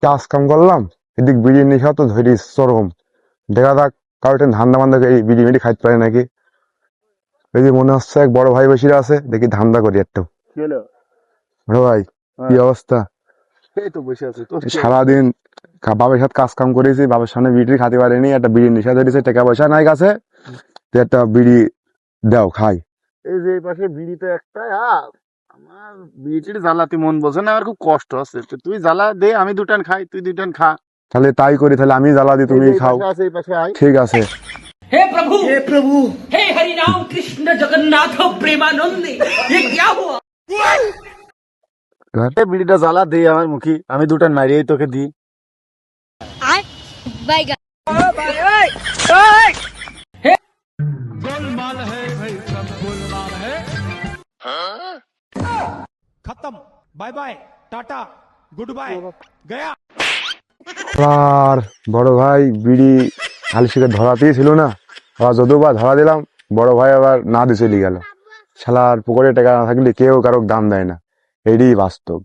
কাজ কাম করলাম, এদিক বিড়ি নিশা তো ধরিস চরম। দেখা যাক কারো ধান্দা বান্ধা এই বিড়ি মিড়ি খাইতে পারে নাকি। এই যে মনে হচ্ছে এক বড় ভাই বসে আছে, দেখি ধান্দা করি একটু। কি হলো? বড় ভাই কি অবস্থা? এই তো বসে আছি। তোর সারাদিন বাবার সাথে কাজ কাম করেছি, বাবার সামনে বিড়ি খাতে পারিনি, একটা বিড়ি নিশা ধরেছে, টাকা পয়সা নাই কাছে, তো একটা বিড়ি দাও খাই। এই যে এই পাশে বিড়ি তো একটাই, আমার বিড়িটির জ্বালাতে মন বসে না, আমার খুব কষ্ট আছে। তো তুই জ্বালা দে, আমি দুটান খাই, তুই দুটান খা। তাহলে তাই করি, তাহলে আমি জ্বালা দিই, তুমি এই খাও। পাশে আছে, এই পাশে আয়। ঠিক আছে। हे प्रभु हे हरि राम कृष्ण जगन्नाथ प्रेमानंद ये क्या हुआ। এই বিড়িটা জ্বালা দে আমার মুখি, আমি দুটান মারিয়েই তোকে দিই। खत्म, bye bye, tata, goodbye, गया। আর বড় ভাই বিড়ি খালি শিখে ধরাতেই ছিল না, আবার যদিও বা ধরা দিলাম, বড় ভাই আবার না দিয়ে চলে গেল। শালার পুকুরে টাকা না থাকলে কেউ কারো দাম দেয় না, এটাই বাস্তব।